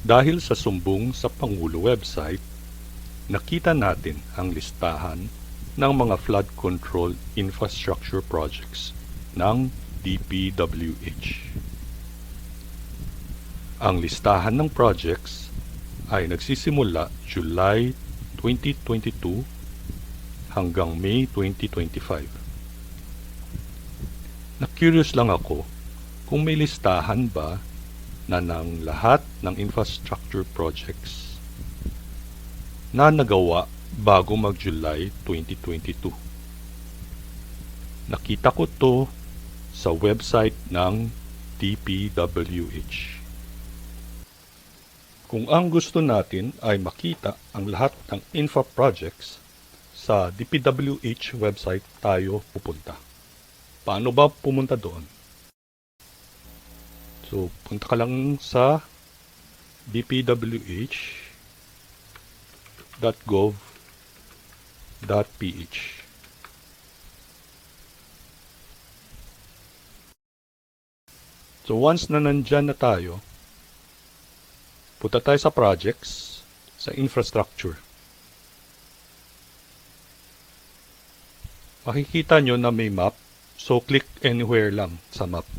Dahil sa sumbong sa Pangulo website, nakita natin ang listahan ng mga flood control infrastructure projects ng DPWH. Ang listahan ng projects ay nagsisimula July 2022 hanggang May 2025. Na-curious lang ako kung may listahan ba na ng lahat ng infrastructure projects na nagawa bago mag-July 2022. Nakita ko to sa website ng DPWH. Kung ang gusto natin ay makita ang lahat ng infra projects, sa DPWH website tayo pupunta. Paano ba pumunta doon? So, punta ka lang sa dpwh.gov.ph. So, once na nandyan na tayo, punta tayo sa projects, sa infrastructure. Makikita nyo na may map, so click anywhere lang sa map.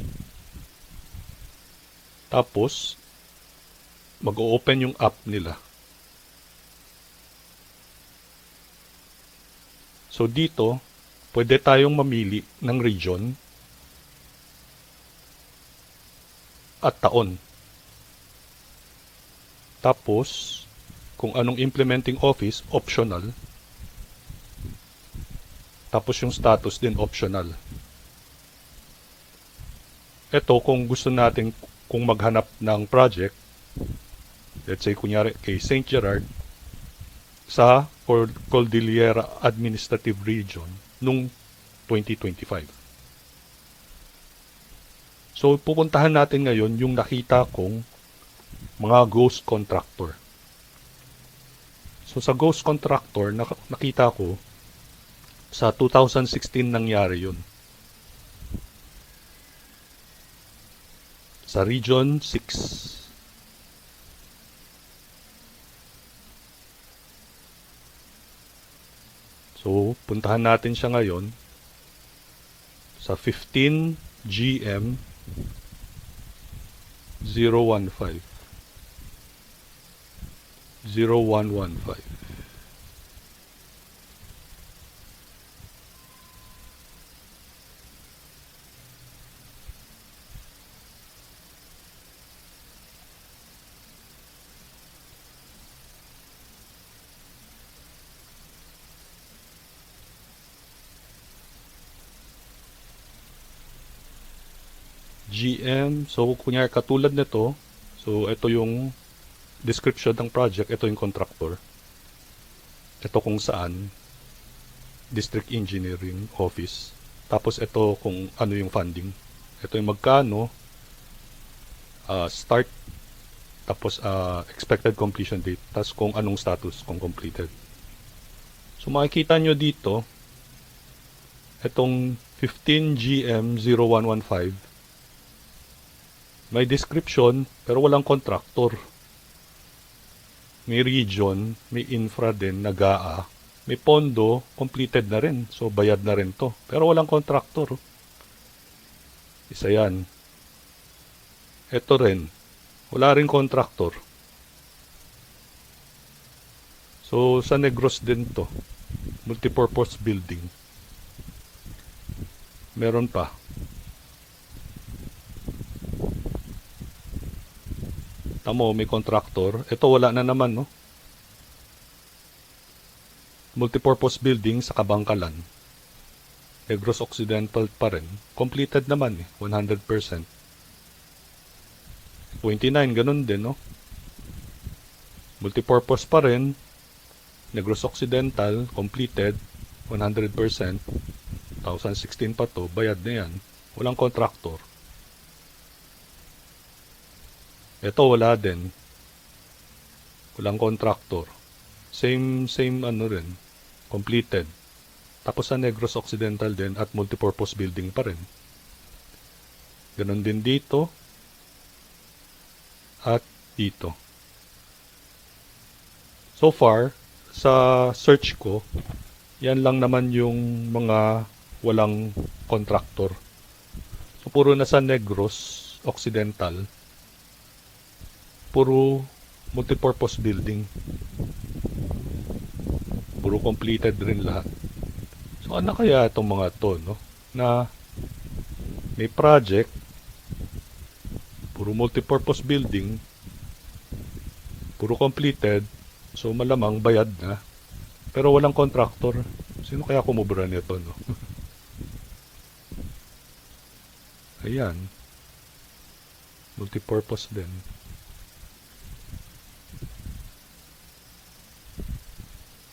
Tapos, mag-o-open yung app nila. So dito, pwede tayong mamili ng region at taon. Tapos, kung anong implementing office, optional. Tapos yung status din optional. Ito kung gusto natin kung maghanap ng project, let's say kunyari kay St. Gerard sa Cordillera Administrative Region nung 2025. So pupuntahan natin ngayon yung nakita kong mga ghost contractor. So sa ghost contractor nakita ko sa 2016 nangyari yun. Sa Region 6. So, puntahan natin siya ngayon sa 15 GM 015. 0115. GM, so kunyari katulad nito, so ito yung description ng project, ito yung contractor. Ito kung saan, District Engineering Office. Tapos ito kung ano yung funding. Ito yung magkano, start, tapos expected completion date, tapos kung anong status kung completed. So makikita nyo dito, itong 15 GM 0115, may description pero walang contractor. May region, may infra din, nagaa. May pondo, completed na rin. So bayad na rin to. Pero walang contractor. Isa yan. Ito rin. Wala rin contractor. So sa Negros din to. Multipurpose building. Meron pa. Tamo, may contractor. Ito wala na naman, no? Multipurpose building sa Kabangkalan. Negros Occidental pa rin. Completed naman, 100%. 29, ganun din, no? Multipurpose pa rin. Negros Occidental, completed, 100%. 2016 pa to, bayad na yan. Walang contractor. Ito wala din. Walang contractor. Same ano rin. Completed. Tapos sa Negros Occidental din at multipurpose building pa rin. Ganon din dito. At dito. So far, sa search ko, yan lang naman yung mga walang contractor. So, puro nasa Negros Occidental, puro multipurpose building. Puro completed rin lahat. So, ano kaya itong mga to, no? Na may project, puro multipurpose building, puro completed, so malamang bayad na. Pero walang contractor. Sino kaya kumubra nito, no? Ayan. Multipurpose din.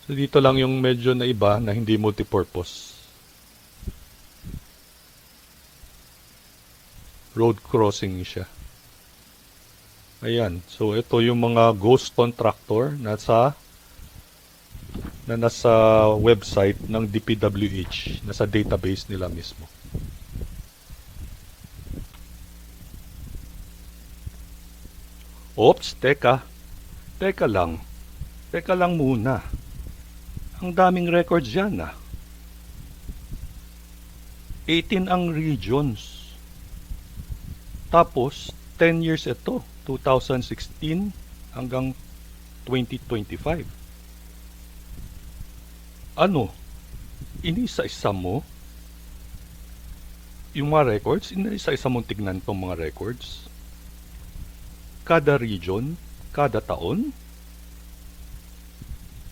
So dito lang yung medyo na iba na hindi multipurpose. Road crossing siya. Ayan. So ito yung mga ghost contractor na nasa website ng DPWH, nasa database nila mismo. Oops, teka. Teka lang. Teka lang muna. Ang daming records yan, ah. 18 ang regions. Tapos, 10 years ito. 2016 hanggang 2025. Ano? Inisa-isa mo? Yung mga records, inisa-isa mong tignan tong mga records? Kada region? Kada taon?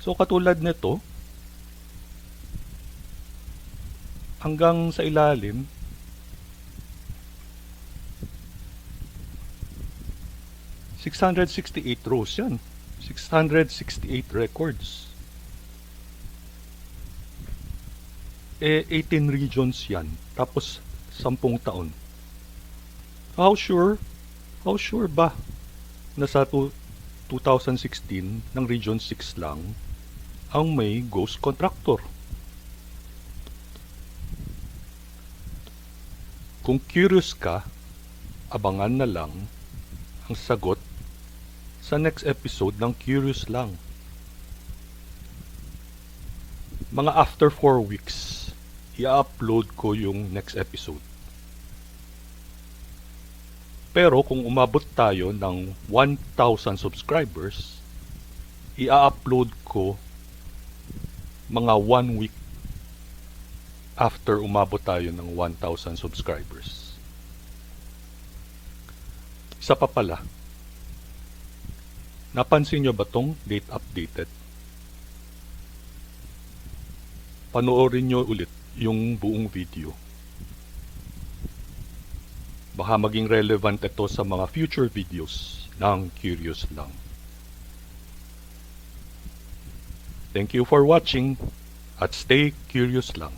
So, katulad nito, hanggang sa ilalim, 668 rows yan. 668 records. 18 regions yan. Tapos, 10 taon. How sure ba na sa 2016 ng Region 6 lang ang may ghost contractor? Kung curious ka, abangan na lang ang sagot sa next episode ng Curious Lang. Mga after 4 weeks, i-upload ko yung next episode. Pero kung umabot tayo ng 1,000 subscribers, i-upload ko mga 1 week after umabot tayo ng 1,000 subscribers. Isa pa pala, napansin nyo ba tong date updated? Panoorin nyo ulit yung buong video. Baka maging relevant ito sa mga future videos ng Curious Lang. Thank you for watching at stay curious lang.